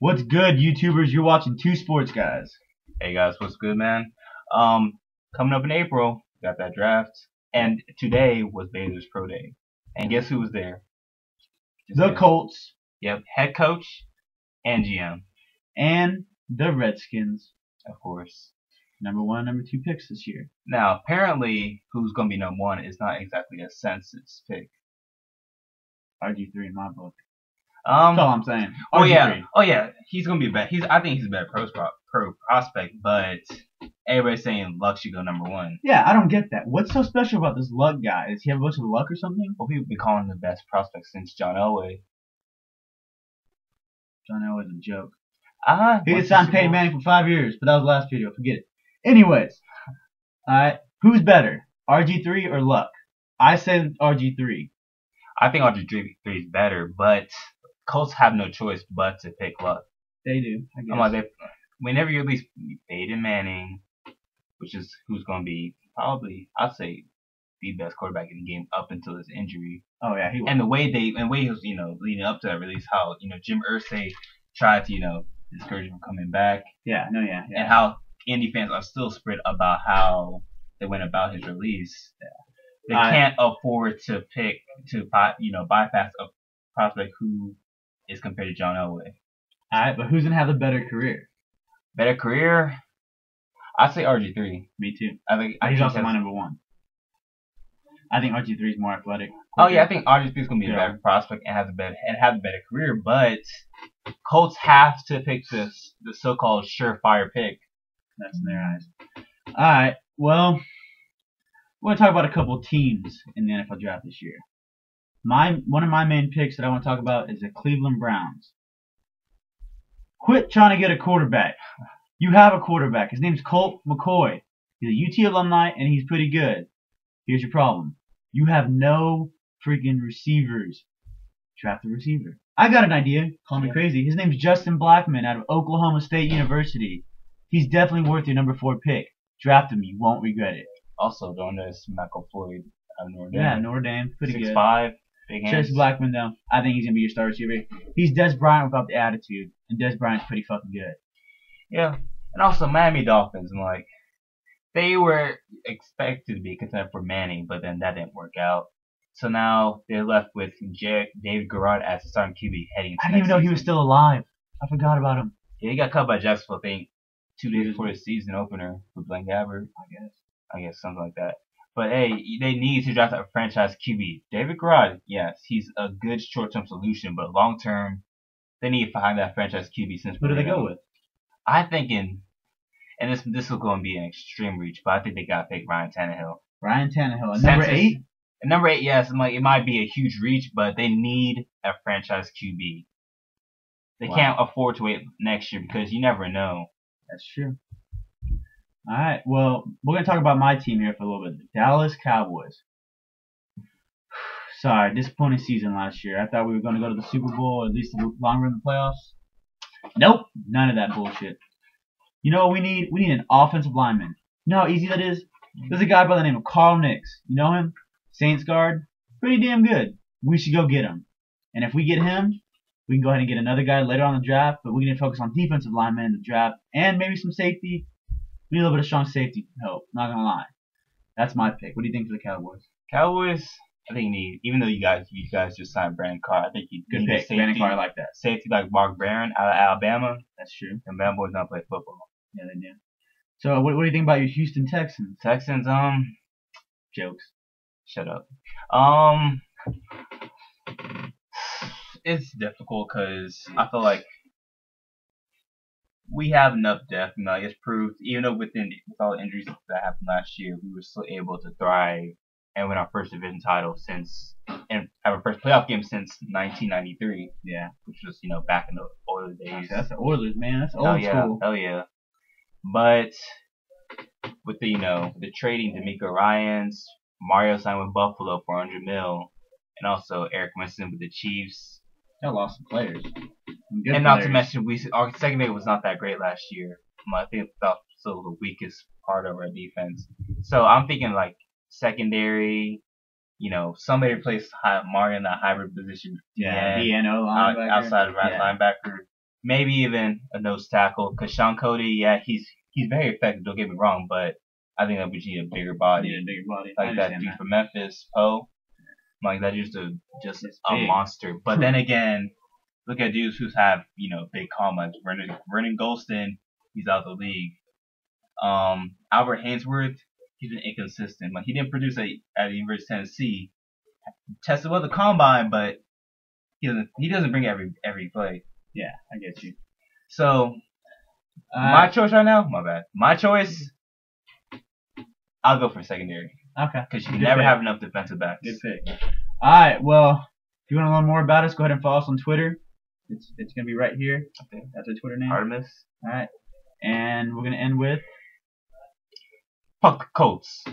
What's good, YouTubers? You're watching Two Sports Guys. Hey guys, what's good, man? Coming up in April, got that draft, and today was Baylor's pro day. And guess who was there? The Colts. Yep, head coach and GM. And the Redskins. Of course. Number 1, number 2 picks this year. Now, apparently, who's going to be number 1 is not exactly a census pick. RG3 in my book. That's all I'm saying. Oh yeah, he's gonna be better. I think he's a better pro prospect, but everybody's saying Luck should go number 1. Yeah, I don't get that. What's so special about this Luck guy? Does he have a bunch of luck or something? Well, people be calling him the best prospect since John Elway. John Elway's a joke. He just signed Peyton Manning for 5 years, but that was the last video. Forget it. Anyways, alright, who's better, RG3 or Luck? I say RG3. I think RG3 is better, but Colts have no choice but to pick Luck. They do, I guess. Whenever you at least Peyton Manning, which is who's going to be probably, I'd say, the best quarterback in the game up until his injury. Oh yeah, he was. And the way he was, leading up to that release, how Jim Irsay tried to, discourage him from coming back. Yeah. And how Indy fans are still split about how they went about his release. Yeah. They can't afford to bypass a prospect who is compared to John Elway. Alright, but who's gonna have the better career? Better career? I'd say RG3. Me too. He's also my number 1. I think RG3 is more athletic. Oh yeah, I think RG3 is gonna be a better prospect and have a better career, but Colts have to pick the so-called surefire pick. That's in their eyes. Alright, well, we're gonna talk about a couple of teams in the NFL draft this year. One of my main picks that I want to talk about is the Cleveland Browns. Quit trying to get a quarterback. You have a quarterback. His name's Colt McCoy. He's a UT alumni, and he's pretty good. Here's your problem. You have no freaking receivers. Draft a receiver. I got an idea. Call me crazy. His name's Justin Blackman out of Oklahoma State University. He's definitely worth your number 4 pick. Draft him. You won't regret it. Also, don't miss Michael Floyd out of Notre Dame. Yeah, Notre Dame. Pretty good. 6'5", big hands. Justin Blackman, though. I think he's going to be your star receiver. He's Des Bryant without the attitude. And Des Bryant's pretty fucking good. Yeah. And also, Miami Dolphins. They were expected to be a contender for Manning, but then that didn't work out. So now they're left with David Garrard as the starting QB heading into I didn't even know he was still alive. I forgot about him. Yeah, he got cut by Jacksonville, I think, 2 days before the season opener for Blaine Gabbert. I guess something like that. But hey, they need to draft a franchise QB. David Garrard, yes, he's a good short-term solution, but long-term, they need to find that franchise QB since. Who do they go with? I'm thinking, and this is going to be an extreme reach, but I think they got to pick Ryan Tannehill. Ryan Tannehill. And number 8? And number 8, yes, it might be a huge reach, but they need a franchise QB. They can't afford to wait next year because you never know. That's true. Alright, well, we're going to talk about my team here for a little bit. The Dallas Cowboys. Sorry, disappointing season last year. I thought we were going to go to the Super Bowl, or at least the long run of the playoffs. Nope, none of that bullshit. You know what we need? We need an offensive lineman. You know how easy that is? There's a guy by the name of Carl Nix. You know him? Saints guard. Pretty damn good. We should go get him. And if we get him, we can go ahead and get another guy later on in the draft, but we need to focus on defensive linemen in the draft and maybe some safety. We need a little bit of strong safety help, not gonna lie. That's my pick. What do you think for the Cowboys? Cowboys, I think need, even though you guys just signed Brandon Carr, I think you good pick. Brandon Carr, I like that. Safety like Mark Barron out of Alabama. That's true. And Bama boys don't play football. Yeah, they do. So what do you think about your Houston Texans? Texans, jokes. Shut up. It's difficult because I feel like we have enough depth. It's proved, even though with all the injuries that happened last year, we were still able to thrive and win our first division title and have our first playoff game since 1993. Yeah, which was back in the Oilers days. That's the Oilers, man. That's old school. Hell yeah. But with the trading D'Amico Ryans, Mario signed with Buffalo for $100 million, and also Eric Winston with the Chiefs. They lost some players. And not to mention, our secondary was not that great last year. I think that was still the weakest part of our defense. So I'm thinking like secondary, somebody replace Mario in that hybrid position. Yeah, DNO linebacker. Outside of linebacker. maybe even a nose tackle. Cause Sean Cody, yeah, he's very effective. Don't get me wrong, but I think that we need a bigger body, like that dude from Memphis, Poe. Like that dude's just a monster. But then again, look at dudes who have big combines. Vernon Golston, he's out the league. Albert Hainsworth, he's been inconsistent. Like he didn't produce at the University of Tennessee. Tested well the combine, but he doesn't bring every play. Yeah, I get you. So my choice right now, my bad. My choice, I'll go for secondary. Okay. Because you can never have enough defensive backs. Good pick. All right. Well, if you want to learn more about us, go ahead and follow us on Twitter. It's gonna be right here. Okay. That's our Twitter name. Artemis. All right. And we're gonna end with Fuck the Colts.